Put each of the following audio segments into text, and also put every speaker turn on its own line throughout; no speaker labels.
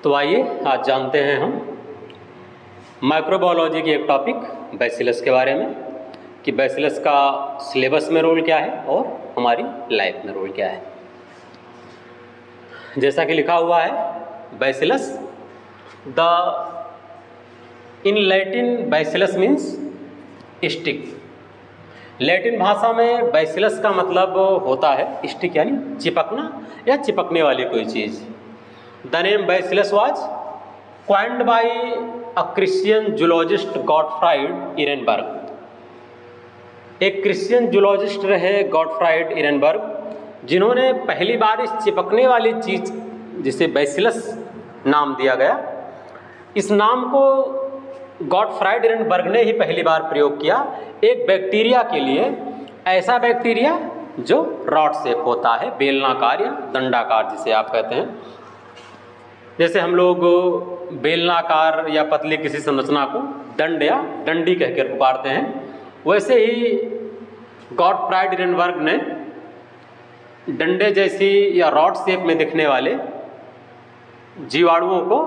तो आइए आज जानते हैं हम माइक्रोबायोलॉजी की एक टॉपिक बैसिलस के बारे में कि बैसिलस का सिलेबस में रोल क्या है और हमारी लाइफ में रोल क्या है। जैसा कि लिखा हुआ है bacillus the in Latin bacillus means stick. Latin भाषा में बैसिलस का मतलब होता है स्टिक यानी चिपकना या चिपकने वाली कोई चीज़। The name bacillus was coined by a Christian zoologist Gottfried Ehrenberg. एक क्रिश्चियन जूलॉजिस्ट रहे गॉटफ्राइड इरेनबर्ग, जिन्होंने पहली बार इस चिपकने वाली चीज़ जिसे बैसिलस नाम दिया गया, इस नाम को गॉटफ्राइड इरेनबर्ग ने ही पहली बार प्रयोग किया एक बैक्टीरिया के लिए। ऐसा बैक्टीरिया जो रॉड शेप होता है, बेलनाकार या दंडाकार जिसे आप कहते हैं। जैसे हम लोग बेलनाकार या पतली किसी संरचना को दंड या डंडी कहकर पुकारते हैं, वैसे ही गॉटफ्राइड इरेनबर्ग ने डंडे जैसी या रॉड शेप में दिखने वाले जीवाणुओं को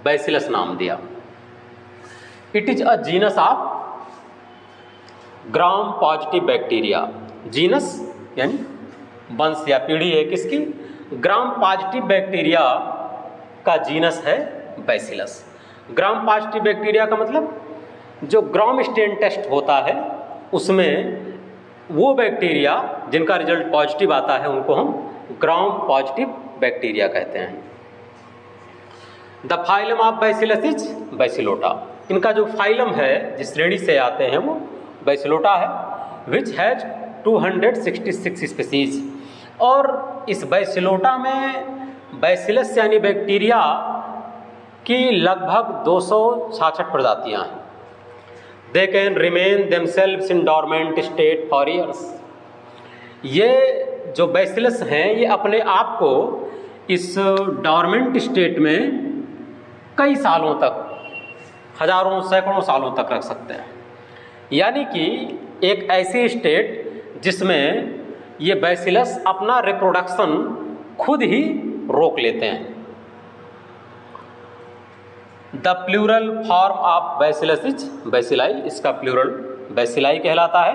बैसिलस नाम दिया। It is a genus of gram positive bacteria. Genus यानी वंश या पीढ़ी है किसकी? ग्राम पॉजिटिव बैक्टीरिया का जीनस है बैसिलस। ग्राम पॉजिटिव बैक्टीरिया का मतलब जो ग्राम स्टेन टेस्ट होता है उसमें वो बैक्टीरिया जिनका रिजल्ट पॉजिटिव आता है उनको हम ग्राम पॉजिटिव बैक्टीरिया कहते हैं। The phylum of bacillus is Bacillota. इनका जो फाइलम है जिस श्रेणी से आते हैं वो बैसिलोटा है, विच हैज 266 स्पीसीज। और इस बैसिलोटा में बैसिलस यानी बैक्टीरिया की लगभग 266 प्रजातियां हैं। They can remain themselves in dormant state for years. ये जो बैसिलस हैं ये अपने आप को इस डॉर्मेंट स्टेट में कई सालों तक, हजारों सैकड़ों सालों तक रख सकते हैं। यानी कि एक ऐसी स्टेट जिसमें ये बैसिलस अपना रिप्रोडक्शन खुद ही रोक लेते हैं। The plural form of bacillus is bacilli. इसका प्लूरल बैसिलाई कहलाता है।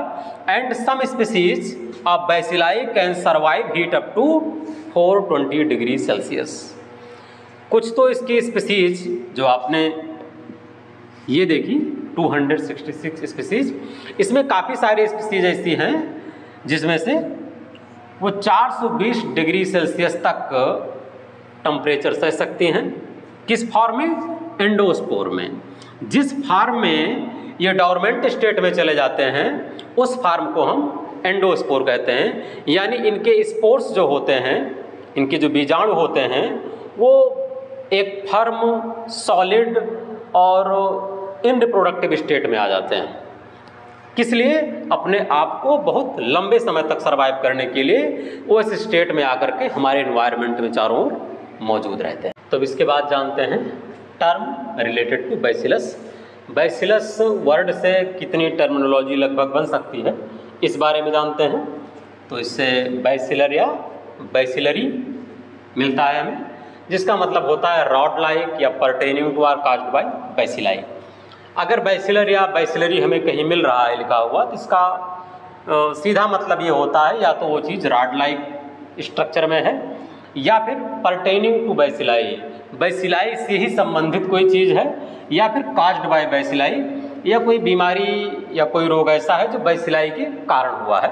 And some species of bacilli can survive heat up to 420 degree Celsius. कुछ तो इसकी स्पीसीज जो आपने ये देखी 266 स्पीसीज, इसमें काफ़ी सारी स्पीसीज ऐसी हैं जिसमें से वो 420 डिग्री सेल्सियस तक टेम्परेचर सह सकती हैं। किस फॉर्म में? एंडोस्पोर में। जिस फार्म में ये डॉर्मेंट स्टेट में चले जाते हैं उस फार्म को हम एंडोस्पोर कहते हैं। यानी इनके स्पोर्स जो होते हैं, इनके जो बीजाणु होते हैं, वो एक फर्म, सॉलिड और इनरिप्रोडक्टिव स्टेट में आ जाते हैं। किस लिए? अपने आप को बहुत लंबे समय तक सर्वाइव करने के लिए वो इस स्टेट में आकर के हमारे एनवायरनमेंट में चारों ओर मौजूद रहते हैं। तो इसके बाद जानते हैं term related to bacillus. Bacillus word से कितनी टर्मिनोलॉजी लगभग बन सकती है इस बारे में जानते हैं। तो इससे बैसिलर या बैसिलरी मिलता है हमें, जिसका मतलब होता है रॉड लाइक या pertaining to or caused by bacilli. अगर बैसिलर या बैसिलरी हमें कहीं मिल रहा है लिखा हुआ तो इसका सीधा मतलब ये होता है या तो वो चीज़ रॉड लाइक स्ट्रक्चर में है या फिर परटेनिंग टू बैसिलाई, बैसिलाई से ही संबंधित कोई चीज़ है, या फिर कास्ड बाय बैसिलाई, या कोई बीमारी या कोई रोग ऐसा है जो बैसिलाई के कारण हुआ है।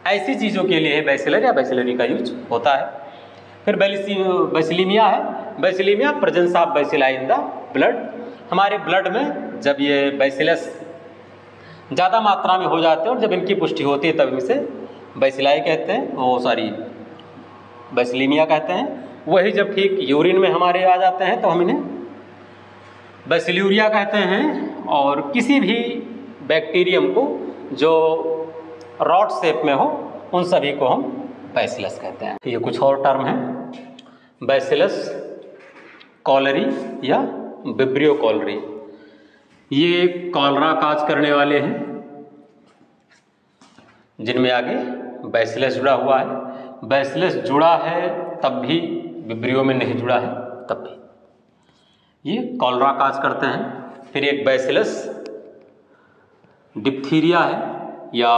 ऐसी चीज़ों के लिए बैसिलर या बैसिलरी का यूज होता है। फिर बैसिलीमिया है। Bacillaemia presence of bacilli in the blood. हमारे ब्लड में जब ये बैसिलस ज़्यादा मात्रा में हो जाते हैं और जब इनकी पुष्टि होती है तब इसे बैसिलाई कहते हैं, वो सॉरी बैसिलीमिया कहते हैं। वही जब ठीक यूरिन में हमारे आ जाते हैं तो हम इन्हें बैसिल्यूरिया कहते हैं। और किसी भी बैक्टीरियम को जो रॉड शेप में हो उन सभी को हम बैसिलस कहते हैं। ये कुछ और टर्म है। बैसिलस कॉलरी या विब्रियो कॉलरी, ये कॉलरा काज करने वाले हैं जिनमें आगे बैसिलस जुड़ा हुआ है। बैसिलस जुड़ा है तब भी, विब्रियो में नहीं जुड़ा है तब भी। ये कॉलरा काज करते हैं। फिर एक बैसिलस डिप्थीरिया है या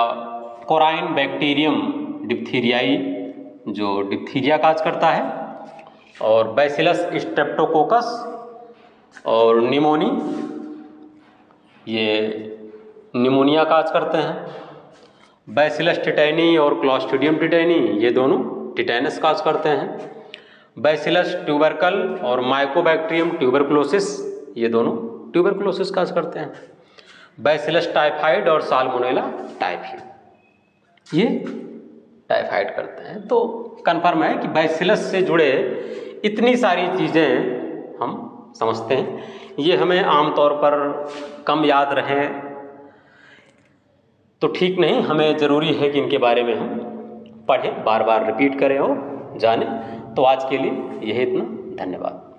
कोराइन बैक्टीरियम डिप्थीरियाई जो डिप्थीरिया काज करता है, और बैसिलस स्ट्रेप्टोकोकस और निमोनी ये निमोनिया काज करते हैं। बैसिलस टिटैनी और क्लॉस्ट्रिडियम टिटैनी ये दोनों टिटैनस काज करते हैं। बैसिलस ट्यूबरकल और माइकोबैक्टीरियम ट्यूबरकुलोसिस ये दोनों ट्यूबरकुलोसिस काज करते हैं। बैसिलस टाइफाइड और साल्मोनेला टाइफी ये टाइफाइड करते हैं। तो कन्फर्म है कि बैसिलस से जुड़े इतनी सारी चीज़ें हम समझते हैं, ये हमें आमतौर पर कम याद रहें तो ठीक नहीं, हमें ज़रूरी है कि इनके बारे में हम पढ़ें, बार बार रिपीट करें और जानें। तो आज के लिए यही इतना, धन्यवाद।